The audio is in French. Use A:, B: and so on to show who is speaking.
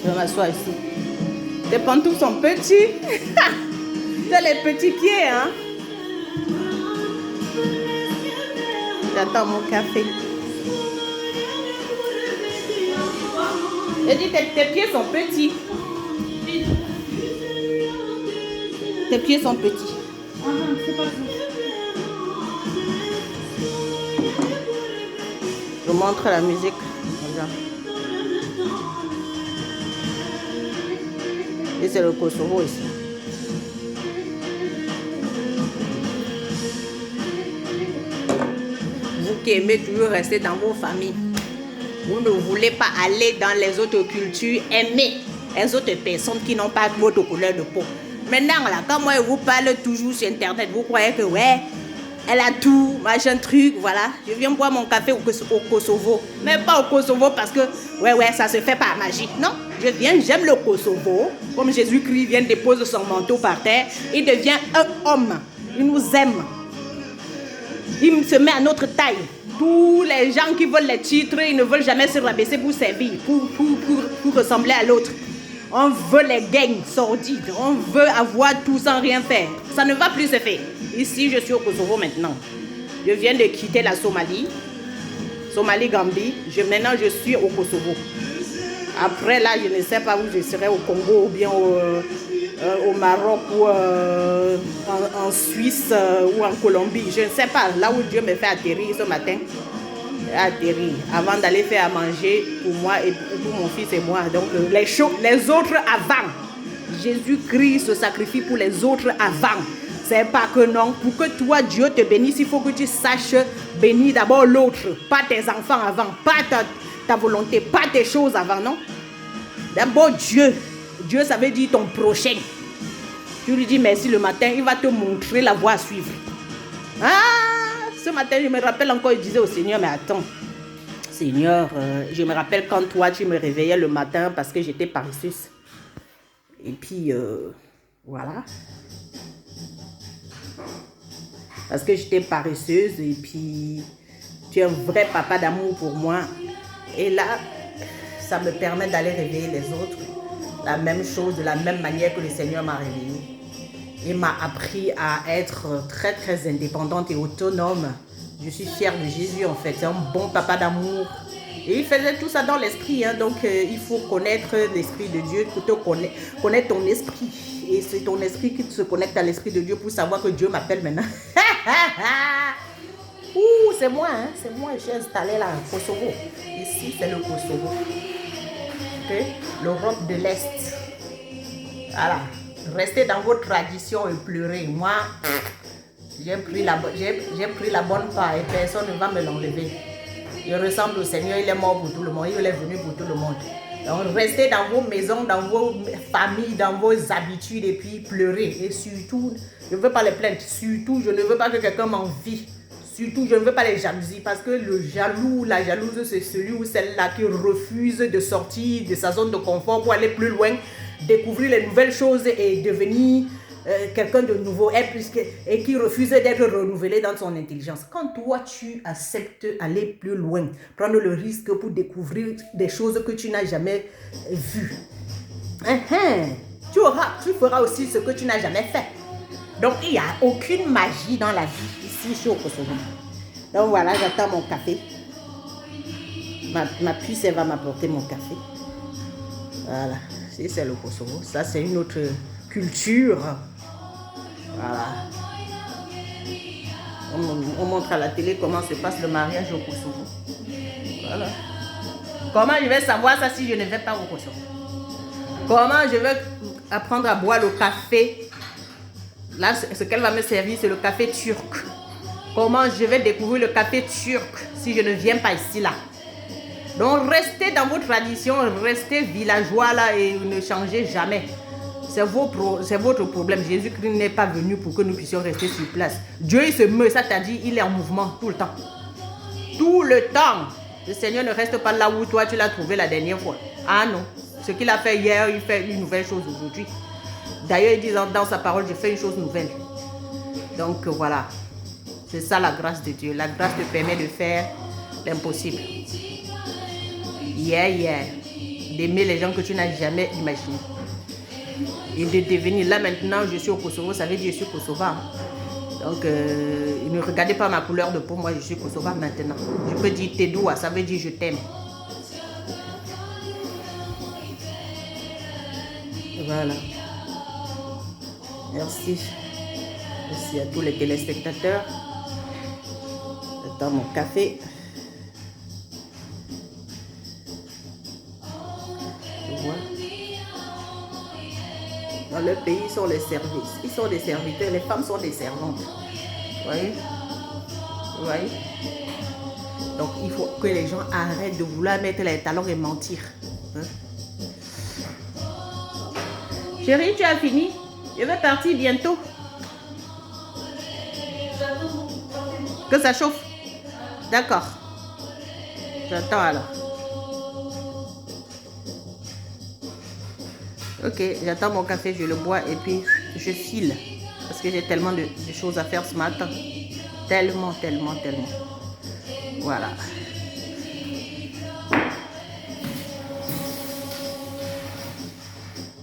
A: Je m'assois ici. Tes pantoufles sont petits. Tu as les petits pieds, hein? J'attends mon café. J'ai dit tes pieds sont petits. Tes pieds sont petits.
B: C'est pas tout.
A: Je montre la musique. Regarde. Et c'est le Kosovo ici. Vous qui aimez toujours rester dans vos familles, vous ne voulez pas aller dans les autres cultures, aimer les autres personnes qui n'ont pas votre couleur de peau. Maintenant, là, quand moi je vous parle toujours sur Internet, vous croyez que ouais, elle a tout, machin truc, voilà. Je viens boire mon café au Kosovo. Mais pas au Kosovo parce que, ouais, ça se fait par magie. Non, je viens, j'aime le Kosovo. Comme Jésus-Christ vient déposer son manteau par terre, il devient un homme. Il nous aime. Il se met à notre taille. Tous les gens qui veulent les titres, ils ne veulent jamais se rabaisser pour servir, pour ressembler à l'autre. On veut les gangs sordides. On veut avoir tout sans rien faire. Ça ne va plus se faire. Ici, je suis au Kosovo maintenant. Je viens de quitter la Somalie. Somalie-Gambie. Maintenant, je suis au Kosovo. Après, là, je ne sais pas où je serai, au Congo ou bien au Maroc ou en Suisse ou en Colombie. Je ne sais pas. Là où Dieu me fait atterrir ce matin. Atterrir avant d'aller faire à manger pour moi et pour mon fils et moi. Donc, les autres avant. Jésus-Christ se sacrifie pour les autres avant. C'est pas que non. Pour que toi, Dieu te bénisse, il faut que tu saches bénir d'abord l'autre. Pas tes enfants avant. Pas ta volonté. Pas tes choses avant, non? D'abord Dieu. Dieu, ça veut dire ton prochain. Tu lui dis merci le matin, il va te montrer la voie à suivre. Ce matin, je me rappelle encore, je disais au Seigneur, mais attends. Seigneur, je me rappelle quand toi, tu me réveillais le matin parce que j'étais paresseuse. Et puis, voilà. Parce que j'étais paresseuse et puis tu es un vrai papa d'amour pour moi. Et là, ça me permet d'aller réveiller les autres. La même chose, de la même manière que le Seigneur m'a réveillée. Il m'a appris à être très très indépendante et autonome. Je suis fière de Jésus en fait. C'est un bon papa d'amour. Et il faisait tout ça dans l'esprit. Hein. Donc il faut connaître l'esprit de Dieu pour te connaître ton esprit. Et c'est ton esprit qui se connecte à l'esprit de Dieu pour savoir que Dieu m'appelle maintenant. Ouh, c'est moi, hein? C'est moi, j'ai installé là au Kosovo. Ici, c'est le Kosovo. Okay? L'Europe de l'Est. Voilà. Restez dans vos traditions et pleurez. Moi, j'ai pris la bonne part et personne ne va me l'enlever. Je ressemble au Seigneur, il est mort pour tout le monde, il est venu pour tout le monde. Donc restez dans vos maisons, dans vos familles, dans vos habitudes et puis pleurez. Et surtout, je ne veux pas les plaintes. Surtout, je ne veux pas que quelqu'un m'envie. Surtout, je ne veux pas les jalousies parce que le jaloux, la jalouse, c'est celui ou celle-là qui refuse de sortir de sa zone de confort pour aller plus loin, découvrir les nouvelles choses et devenir quelqu'un de nouveau et qui refuse d'être renouvelé dans son intelligence. Quand toi, tu acceptes d'aller plus loin, prendre le risque pour découvrir des choses que tu n'as jamais vues, tu feras aussi ce que tu n'as jamais fait. Donc, il n'y a aucune magie dans la vie. Ici, je suis au Kosovo. Donc, voilà, j'attends mon café. Ma puce, elle va m'apporter mon café. Voilà, c'est le Kosovo. Ça, c'est une autre culture. Voilà. On montre à la télé comment se passe le mariage au Kosovo. Voilà. Comment je vais savoir ça si je ne vais pas au Kosovo? Comment je vais apprendre à boire le café? Là, ce qu'elle va me servir, c'est le café turc. Comment je vais découvrir le café turc si je ne viens pas ici, là? Donc, restez dans vos traditions, restez villageois, là, et ne changez jamais. C'est votre problème. Jésus-Christ n'est pas venu pour que nous puissions rester sur place. Dieu, il se meut, ça t'a dit, il est en mouvement tout le temps. Tout le temps. Le Seigneur ne reste pas là où toi, tu l'as trouvé la dernière fois. Ah non. Ce qu'il a fait hier, il fait une nouvelle chose aujourd'hui. D'ailleurs, il dit dans sa parole, je fais une chose nouvelle. Donc voilà, c'est ça la grâce de Dieu. La grâce te permet de faire l'impossible. Yeah. d'aimer les gens que tu n'as jamais imaginés. Et de devenir, là maintenant je suis au Kosovo, ça veut dire que je suis kosovar. Donc ne regardez pas ma couleur de peau, moi je suis kosovar maintenant. Je peux dire Tedoua, ça veut dire je t'aime. Voilà. Merci. Merci à tous les téléspectateurs. J'attends mon café. Dans le pays, ils sont les services. Ils sont des serviteurs. Les femmes sont des servantes. Vous voyez? Vous voyez? Donc, il faut que les gens arrêtent de vouloir mettre les talons et mentir. Hein? Chérie, tu as fini? Je vais partir bientôt. Que ça chauffe? D'accord. J'attends alors. Ok, j'attends mon café, je le bois et puis je file. Parce que j'ai tellement de choses à faire ce matin. Tellement. Voilà.